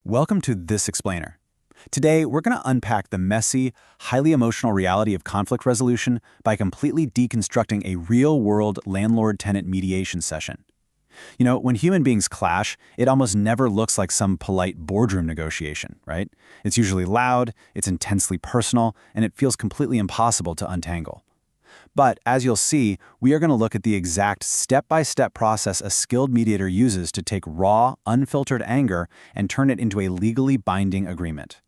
Welcome to This Explainer. Today, we're going to unpack the messy, highly emotional reality of conflict resolution by completely deconstructing a real-world landlord-tenant mediation session. You know, when human beings clash, it almost never looks like some polite boardroom negotiation, right? It's usually loud, it's intensely personal, and it feels completely impossible to untangle. But as you'll see, we are going to look at the exact step-by-step process a skilled mediator uses to take raw, unfiltered anger and turn it into a legally binding agreement.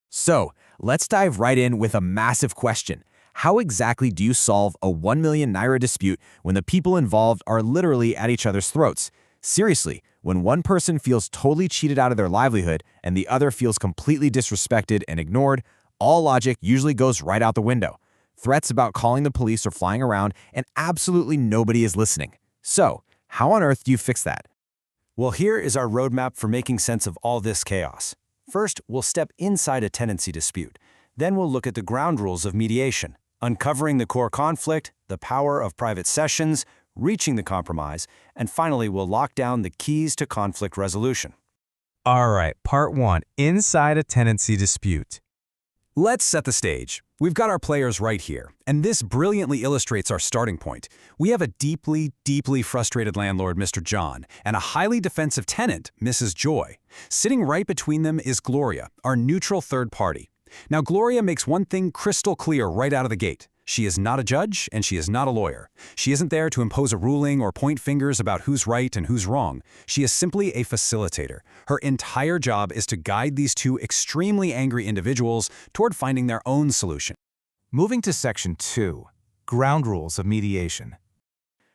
So, let's dive right in with a massive question. How exactly do you solve a 1 million naira dispute when the people involved are literally at each other's throats? Seriously, when one person feels totally cheated out of their livelihood and the other feels completely disrespected and ignored, all logic usually goes right out the window. Threats about calling the police are flying around, and absolutely nobody is listening. So, how on earth do you fix that? Well, here is our roadmap for making sense of all this chaos. First, we'll step inside a tenancy dispute. Then we'll look at the ground rules of mediation, uncovering the core conflict, the power of private sessions, reaching the compromise, and finally we'll lock down the keys to conflict resolution. All right, part 1, inside a tenancy dispute. Let's set the stage. We've got our players right here, and this brilliantly illustrates our starting point. We have a deeply, deeply frustrated landlord, Mr. John, and a highly defensive tenant, Mrs. Joy. Sitting right between them is Gloria, our neutral third party. Now, Gloria makes one thing crystal clear right out of the gate. She is not a judge, and she is not a lawyer. She isn't there to impose a ruling or point fingers about who's right and who's wrong. She is simply a facilitator. Her entire job is to guide these two extremely angry individuals toward finding their own solution. Moving to Section 2, Ground Rules of Mediation.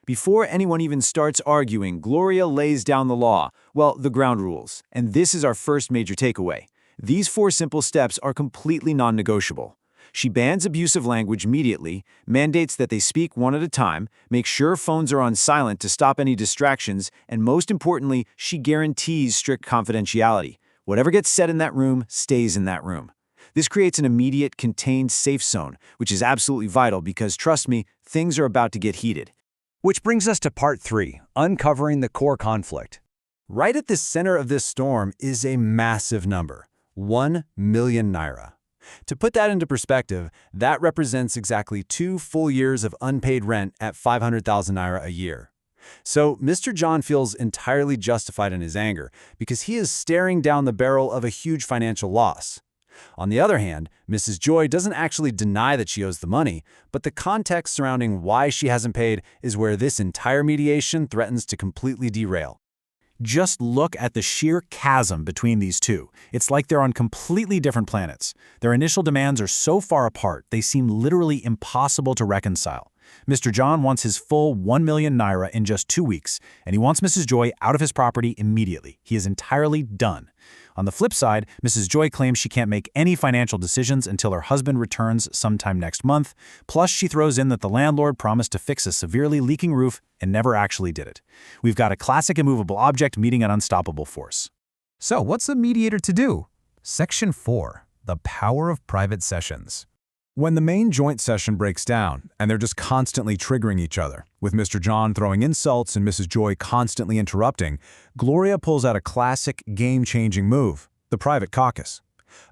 Before anyone even starts arguing, Gloria lays down the law, well, the ground rules. And this is our first major takeaway. These 4 simple steps are completely non-negotiable. She bans abusive language immediately, mandates that they speak one at a time, makes sure phones are on silent to stop any distractions, and most importantly, she guarantees strict confidentiality. Whatever gets said in that room stays in that room. This creates an immediate, contained safe zone, which is absolutely vital because, trust me, things are about to get heated. Which brings us to part 3, uncovering the core conflict. Right at the center of this storm is a massive number, 1 million naira. To put that into perspective, that represents exactly 2 full years of unpaid rent at 500,000 naira a year. So Mr. John feels entirely justified in his anger because he is staring down the barrel of a huge financial loss. On the other hand, Mrs. Joy doesn't actually deny that she owes the money, but the context surrounding why she hasn't paid is where this entire mediation threatens to completely derail. Just look at the sheer chasm between these two. It's like they're on completely different planets. Their initial demands are so far apart, they seem literally impossible to reconcile. Mr. John wants his full 1 million naira in just 2 weeks, and he wants Mrs. Joy out of his property immediately. He is entirely done. On the flip side, Mrs. Joy claims she can't make any financial decisions until her husband returns sometime next month, plus she throws in that the landlord promised to fix a severely leaking roof and never actually did it. We've got a classic immovable object meeting an unstoppable force. So, what's a mediator to do? Section 4, the power of private sessions. When the main joint session breaks down, and they're just constantly triggering each other, with Mr. John throwing insults and Mrs. Joy constantly interrupting, Gloria pulls out a classic game-changing move, the private caucus.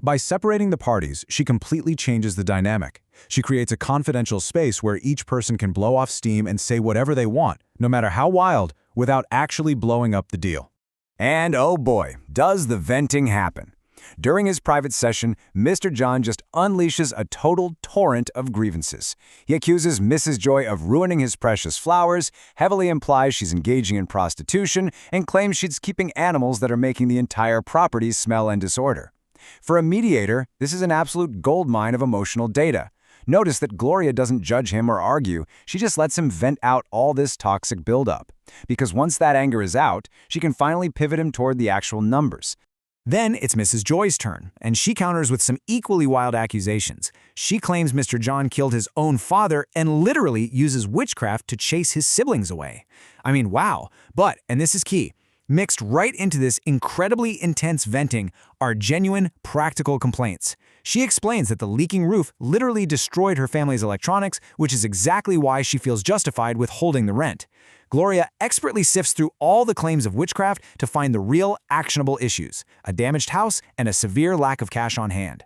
By separating the parties, she completely changes the dynamic. She creates a confidential space where each person can blow off steam and say whatever they want, no matter how wild, without actually blowing up the deal. And oh boy, does the venting happen. During his private session, Mr. John just unleashes a total torrent of grievances. He accuses Mrs. Joy of ruining his precious flowers, heavily implies she's engaging in prostitution, and claims she's keeping animals that are making the entire property smell and disorder. For a mediator, this is an absolute goldmine of emotional data. Notice that Gloria doesn't judge him or argue, she just lets him vent out all this toxic buildup. Because once that anger is out, she can finally pivot him toward the actual numbers. Then it's Mrs. Joy's turn, and she counters with some equally wild accusations. She claims Mr. John killed his own father and literally uses witchcraft to chase his siblings away. I mean, wow. But, and this is key, Mixed right into this incredibly intense venting are genuine, practical complaints. She explains that the leaking roof literally destroyed her family's electronics, which is exactly why she feels justified withholding the rent. Gloria expertly sifts through all the claims of witchcraft to find the real, actionable issues: a damaged house and a severe lack of cash on hand.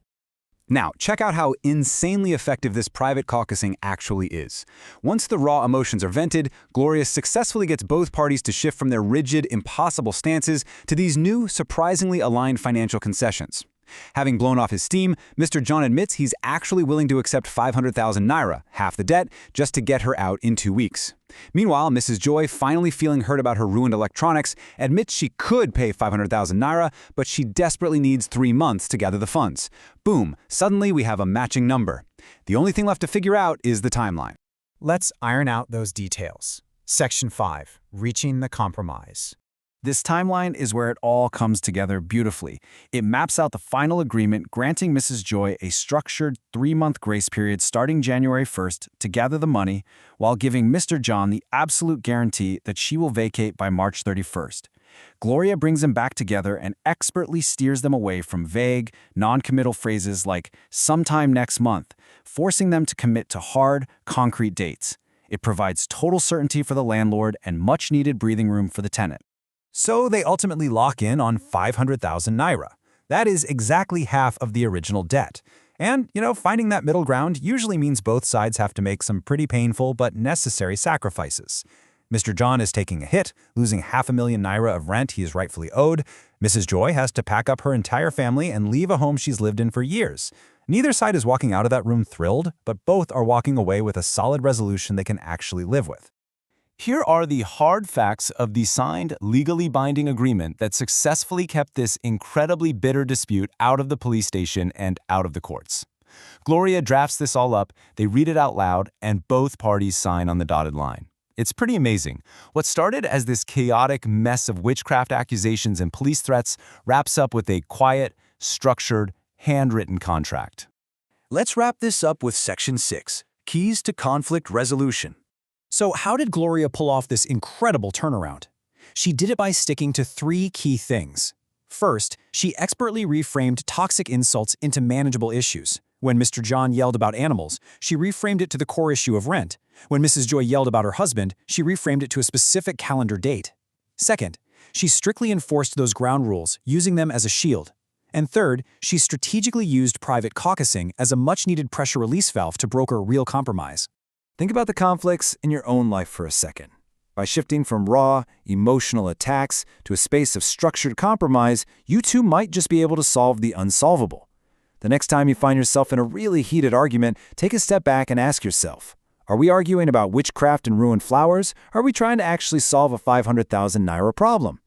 Now, check out how insanely effective this private caucusing actually is. Once the raw emotions are vented, Gloria successfully gets both parties to shift from their rigid, impossible stances to these new, surprisingly aligned financial concessions. Having blown off his steam, Mr. John admits he's actually willing to accept 500,000 naira, half the debt, just to get her out in 2 weeks. Meanwhile, Mrs. Joy, finally feeling hurt about her ruined electronics, admits she could pay 500,000 naira, but she desperately needs 3 months to gather the funds. Boom, suddenly we have a matching number. The only thing left to figure out is the timeline. Let's iron out those details. Section 5. Reaching the compromise. This timeline is where it all comes together beautifully. It maps out the final agreement granting Mrs. Joy a structured 3-month grace period starting January 1st to gather the money, while giving Mr. John the absolute guarantee that she will vacate by March 31st. Gloria brings them back together and expertly steers them away from vague, non-committal phrases like "sometime next month," forcing them to commit to hard, concrete dates. It provides total certainty for the landlord and much-needed breathing room for the tenant. So they ultimately lock in on 500,000 naira. That is exactly half of the original debt. And, finding that middle ground usually means both sides have to make some pretty painful but necessary sacrifices. Mr. John is taking a hit, losing 500,000 naira of rent he is rightfully owed. Mrs. Joy has to pack up her entire family and leave a home she's lived in for years. Neither side is walking out of that room thrilled, but both are walking away with a solid resolution they can actually live with. Here are the hard facts of the signed, legally binding agreement that successfully kept this incredibly bitter dispute out of the police station and out of the courts. Gloria drafts this all up, they read it out loud, and both parties sign on the dotted line. It's pretty amazing. What started as this chaotic mess of witchcraft accusations and police threats wraps up with a quiet, structured, handwritten contract. Let's wrap this up with Section 6, Keys to Conflict Resolution. So how did Gloria pull off this incredible turnaround? She did it by sticking to 3 key things. First, she expertly reframed toxic insults into manageable issues. When Mr. John yelled about animals, she reframed it to the core issue of rent. When Mrs. Joy yelled about her husband, she reframed it to a specific calendar date. Second, she strictly enforced those ground rules, using them as a shield. And third, she strategically used private caucusing as a much-needed pressure release valve to broker real compromise. Think about the conflicts in your own life for a second. By shifting from raw, emotional attacks to a space of structured compromise, you too might just be able to solve the unsolvable. The next time you find yourself in a really heated argument, take a step back and ask yourself, are we arguing about witchcraft and ruined flowers, or are we trying to actually solve a 500,000 naira problem?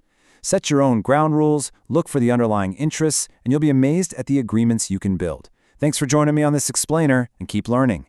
Set your own ground rules, look for the underlying interests, and you'll be amazed at the agreements you can build. Thanks for joining me on this explainer, and keep learning.